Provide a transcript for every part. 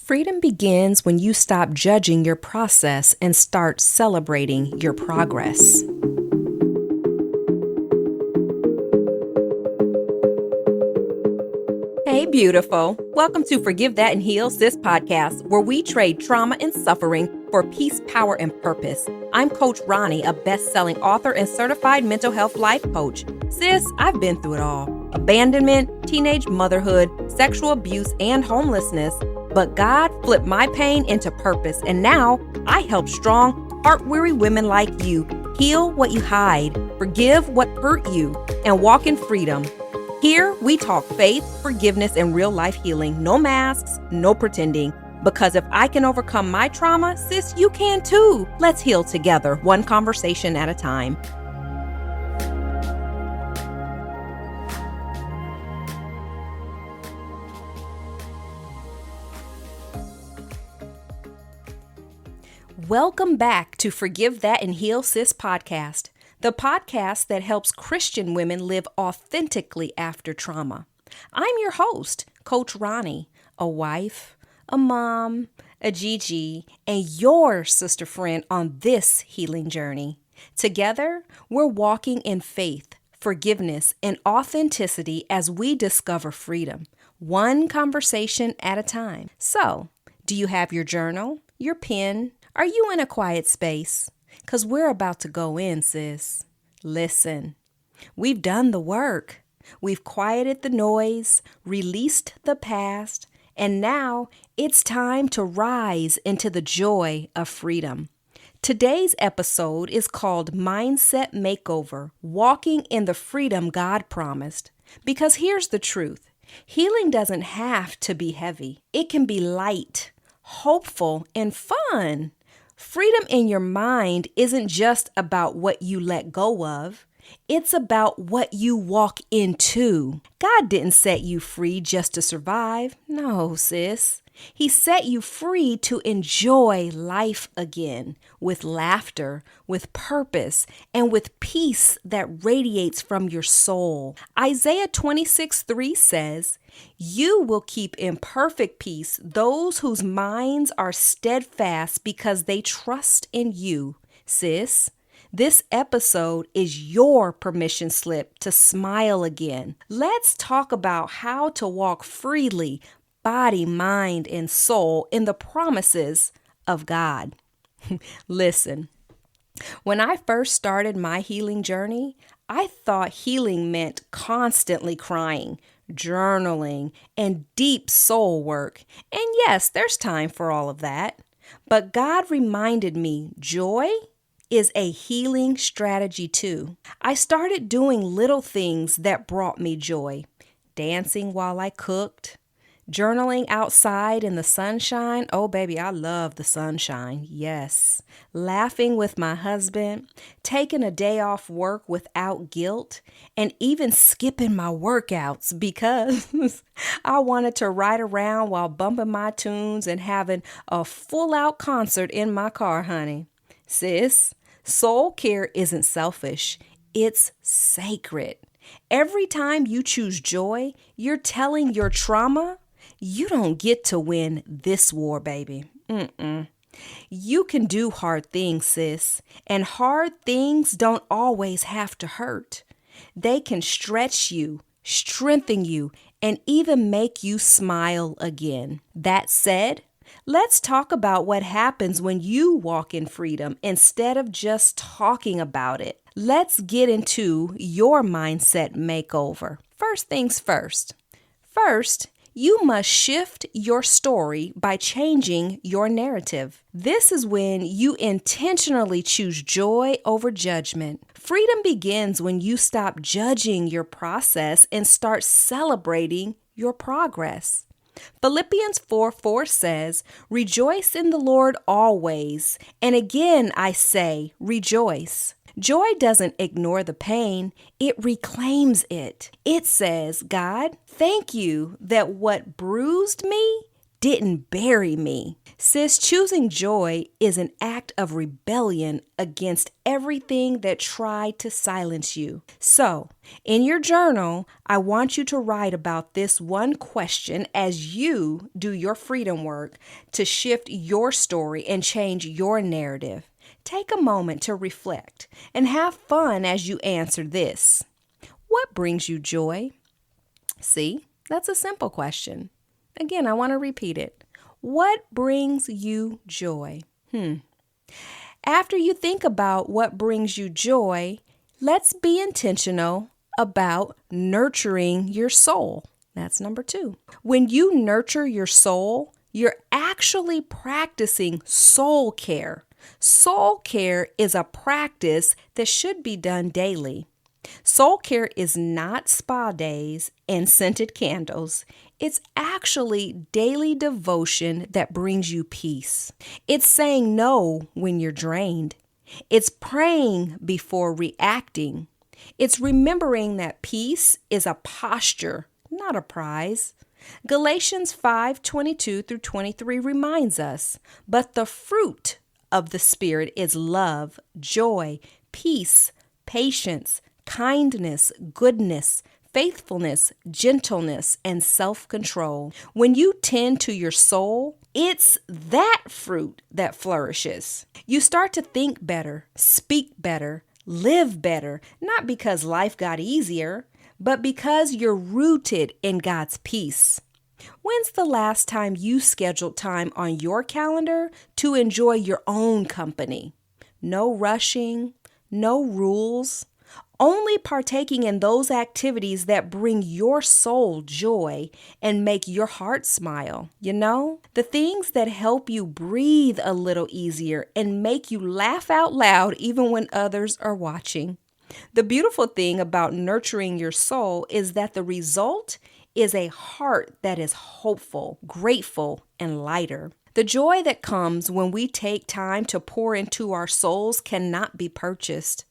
Freedom begins when you stop judging your process and start celebrating your progress. Hey, beautiful. Welcome to Forgive That and Heal Sis podcast, where we trade trauma and suffering for peace, power, and purpose. I'm Coach Ronnie, a best-selling author and certified mental health life coach. Sis, I've been through it all. Abandonment, teenage motherhood, sexual abuse, and homelessness. But God flipped my pain into purpose, and now I help strong, heart-weary women like you heal what you hide, forgive what hurt you, and walk in freedom. Here, we talk faith, forgiveness, and real-life healing. No masks, no pretending. Because if I can overcome my trauma, sis, you can too. Let's heal together, one conversation at a time. Welcome back to Forgive That and Heal Sis podcast, the podcast that helps Christian women live authentically after trauma. I'm your host, Coach Ronnie, a wife, a mom, a Gigi, and your sister friend on this healing journey. Together, we're walking in faith, forgiveness, and authenticity as we discover freedom, one conversation at a time. So, do you have your journal, your pen? Are you in a quiet space? 'Cause we're about to go in, sis. Listen, we've done the work. We've quieted the noise, released the past, and now it's time to rise into the joy of freedom. Today's episode is called Mindset Makeover, Walking in the Freedom God Promised. Because here's the truth. Healing doesn't have to be heavy. It can be light, hopeful, and fun. Freedom in your mind isn't just about what you let go of. It's about what you walk into. God didn't set you free just to survive. No, sis. He set you free to enjoy life again with laughter, with purpose, and with peace that radiates from your soul. Isaiah 26:3 says, "You will keep in perfect peace those whose minds are steadfast because they trust in you." Sis, this episode is your permission slip to smile again. Let's talk about how to walk freely, body, mind, and soul in the promises of God. Listen, when I first started my healing journey, I thought healing meant constantly crying, journaling, and deep soul work. And yes, there's time for all of that. But God reminded me joy is a healing strategy too. I started doing little things that brought me joy. Dancing while I cooked, journaling outside in the sunshine. Oh, baby, I love the sunshine. Yes. Laughing with my husband, taking a day off work without guilt, and even skipping my workouts because I wanted to ride around while bumping my tunes and having a full-out concert in my car, honey. Sis, soul care isn't selfish. It's sacred. Every time you choose joy, you're telling your trauma, you don't get to win this war, baby. You can do hard things, sis. And hard things don't always have to hurt. They can stretch you, strengthen you, and even make you smile again. That said, let's talk about what happens when you walk in freedom instead of just talking about it. Let's get into your mindset makeover. First things first. First, you must shift your story by changing your narrative. This is when you intentionally choose joy over judgment. Freedom begins when you stop judging your process and start celebrating your progress. Philippians 4:4 says, "Rejoice in the Lord always. And again I say, rejoice." Joy doesn't ignore the pain, it reclaims it. It says, "God, thank you that what bruised me didn't bury me. Sis, choosing joy is an act of rebellion against everything that tried to silence you. So, in your journal, I want you to write about this one question as you do your freedom work to shift your story and change your narrative. Take a moment to reflect and have fun as you answer this. What brings you joy? See, that's a simple question. Again, I want to repeat it. What brings you joy? After you think about what brings you joy, let's be intentional about nurturing your soul. That's number 2. When you nurture your soul, you're actually practicing soul care. Soul care is a practice that should be done daily. Soul care is not spa days and scented candles. It's actually daily devotion that brings you peace. It's saying no when you're drained. It's praying before reacting. It's remembering that peace is a posture, not a prize. Galatians 5:22 through 23 reminds us, but the fruit of the Spirit is love, joy, peace, patience, kindness, goodness, faithfulness, gentleness, and self-control. When you tend to your soul, it's that fruit that flourishes. You start to think better, speak better, live better, not because life got easier, but because you're rooted in God's peace. When's the last time you scheduled time on your calendar to enjoy your own company? No rushing, no rules. Only partaking in those activities that bring your soul joy and make your heart smile. You know, the things that help you breathe a little easier and make you laugh out loud even when others are watching. The beautiful thing about nurturing your soul is that the result is a heart that is hopeful, grateful, and lighter. The joy that comes when we take time to pour into our souls cannot be purchased.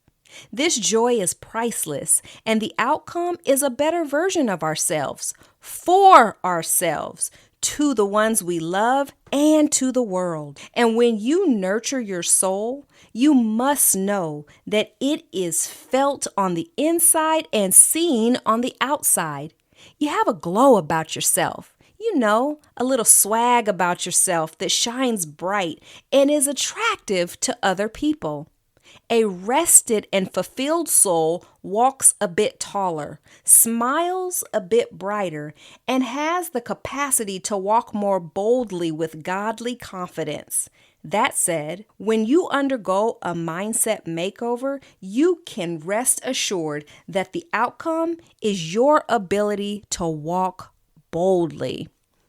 This joy is priceless, and the outcome is a better version of ourselves, for ourselves, to the ones we love and to the world. And when you nurture your soul, you must know that it is felt on the inside and seen on the outside. You have a glow about yourself. You know, a little swag about yourself that shines bright and is attractive to other people. A rested and fulfilled soul walks a bit taller, smiles a bit brighter, and has the capacity to walk more boldly with godly confidence. That said, when you undergo a mindset makeover, you can rest assured that the outcome is your ability to walk boldly.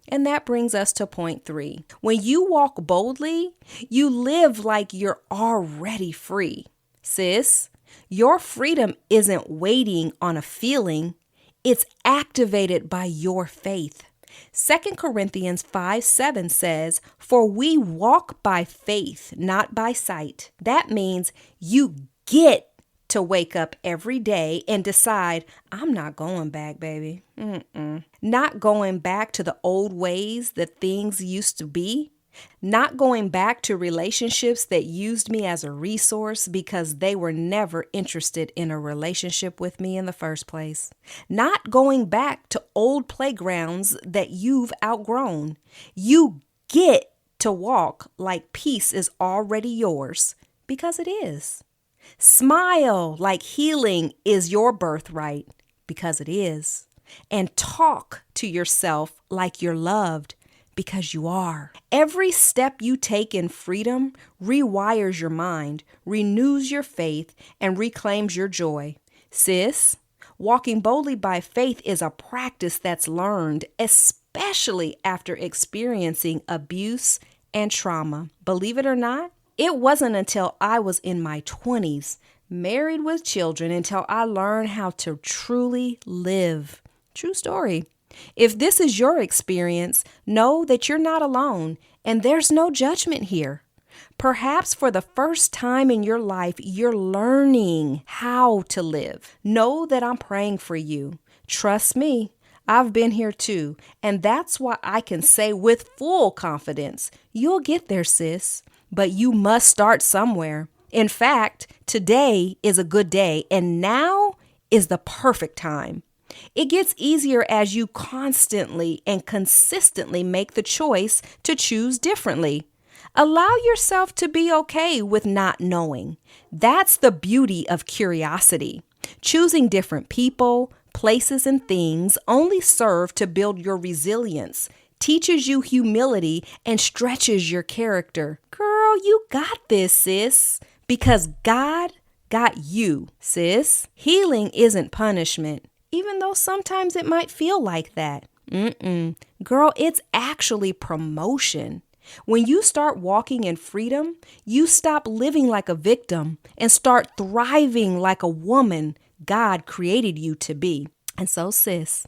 And that brings us to point 3. When you walk boldly, you live like you're already free. Sis, your freedom isn't waiting on a feeling. It's activated by your faith. 2 Corinthians 5:7 says, "For we walk by faith, not by sight." That means you get to wake up every day and decide, I'm not going back, baby. Not going back to the old ways that things used to be. Not going back to relationships that used me as a resource because they were never interested in a relationship with me in the first place. Not going back to old playgrounds that you've outgrown. You get to walk like peace is already yours, because it is. Smile like healing is your birthright, because it is. And talk to yourself like you're loved, because you are. Every step you take in freedom rewires your mind, renews your faith, and reclaims your joy. Sis, walking boldly by faith is a practice that's learned, especially after experiencing abuse and trauma. Believe it or not, it wasn't until I was in my 20s, married with children, until I learned how to truly live. True story. If this is your experience, know that you're not alone and there's no judgment here. Perhaps for the first time in your life, you're learning how to live. Know that I'm praying for you. Trust me, I've been here too, and that's why I can say with full confidence, you'll get there, sis, but you must start somewhere. In fact, today is a good day, and now is the perfect time. It gets easier as you constantly and consistently make the choice to choose differently. Allow yourself to be okay with not knowing. That's the beauty of curiosity. Choosing different people, places, and things only serve to build your resilience, teaches you humility, and stretches your character. Girl, you got this, sis, because God got you, sis. Healing isn't punishment, even though sometimes it might feel like that. Girl, it's actually promotion. When you start walking in freedom, you stop living like a victim and start thriving like a woman God created you to be. And so, sis,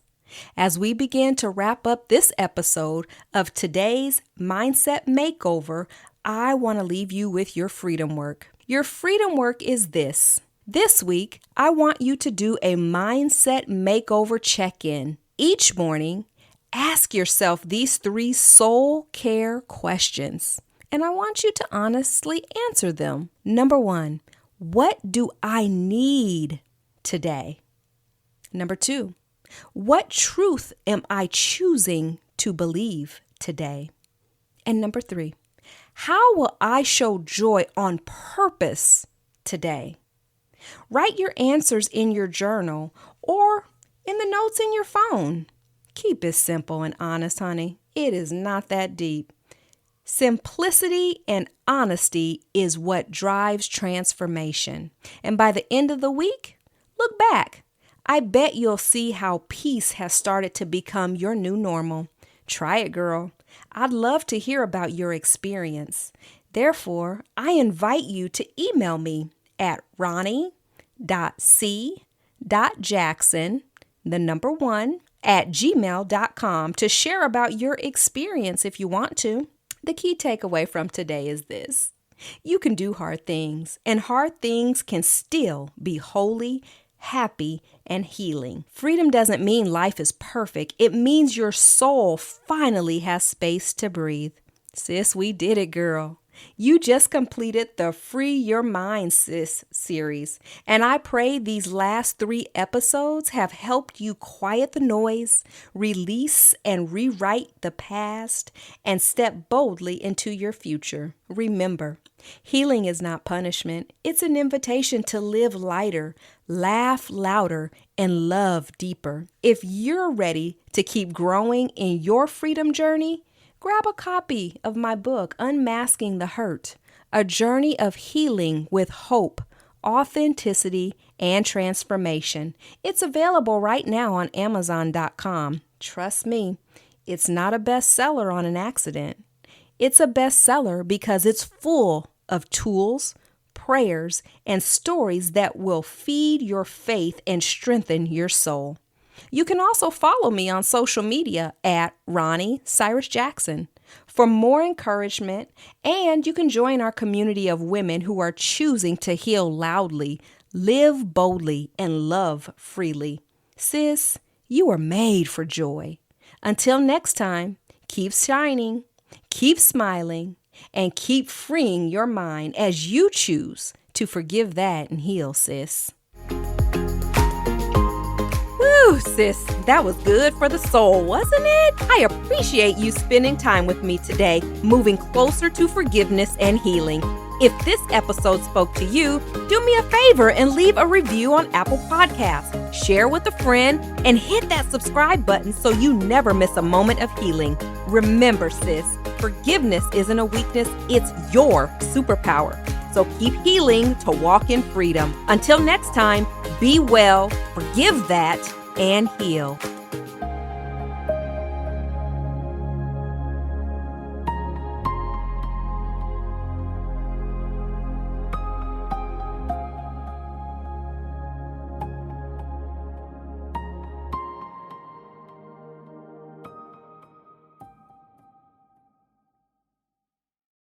as we begin to wrap up this episode of today's Mindset Makeover, I want to leave you with your freedom work. Your freedom work is this. This week, I want you to do a mindset makeover check-in. Each morning, ask yourself these 3 soul care questions, and I want you to honestly answer them. Number 1, what do I need today? Number 2, what truth am I choosing to believe today? And number 3, how will I show joy on purpose today? Write your answers in your journal or in the notes in your phone. Keep it simple and honest, honey. It is not that deep. Simplicity and honesty is what drives transformation. And by the end of the week, look back. I bet you'll see how peace has started to become your new normal. Try it, girl. I'd love to hear about your experience. Therefore, I invite you to email me at ronnie.c.jackson, the number 1, @gmail.com to share about your experience if you want to. The key takeaway from today is this. You can do hard things, and hard things can still be holy, happy, and healing. Freedom doesn't mean life is perfect. It means your soul finally has space to breathe. Sis, we did it, girl. You just completed the Free Your Mind, Sis series, and I pray these last 3 episodes have helped you quiet the noise, release and rewrite the past, and step boldly into your future. Remember, healing is not punishment. It's an invitation to live lighter, laugh louder, and love deeper. If you're ready to keep growing in your freedom journey, grab a copy of my book, Unmasking the Hurt, a journey of healing with hope, authenticity, and transformation. It's available right now on Amazon.com. Trust me, it's not a bestseller on an accident. It's a bestseller because it's full of tools, prayers, and stories that will feed your faith and strengthen your soul. You can also follow me on social media at Ronnie Cyrus-Jackson for more encouragement, and you can join our community of women who are choosing to heal loudly, live boldly, and love freely. Sis, you are made for joy. Until next time, keep shining, keep smiling, and keep freeing your mind as you choose to forgive that and heal, sis. Woo, sis, that was good for the soul, wasn't it? I appreciate you spending time with me today, moving closer to forgiveness and healing. If this episode spoke to you, do me a favor and leave a review on Apple Podcasts. Share with a friend and hit that subscribe button so you never miss a moment of healing. Remember, sis, forgiveness isn't a weakness, it's your superpower. So keep healing to walk in freedom. Until next time, be well, forgive that, and heal.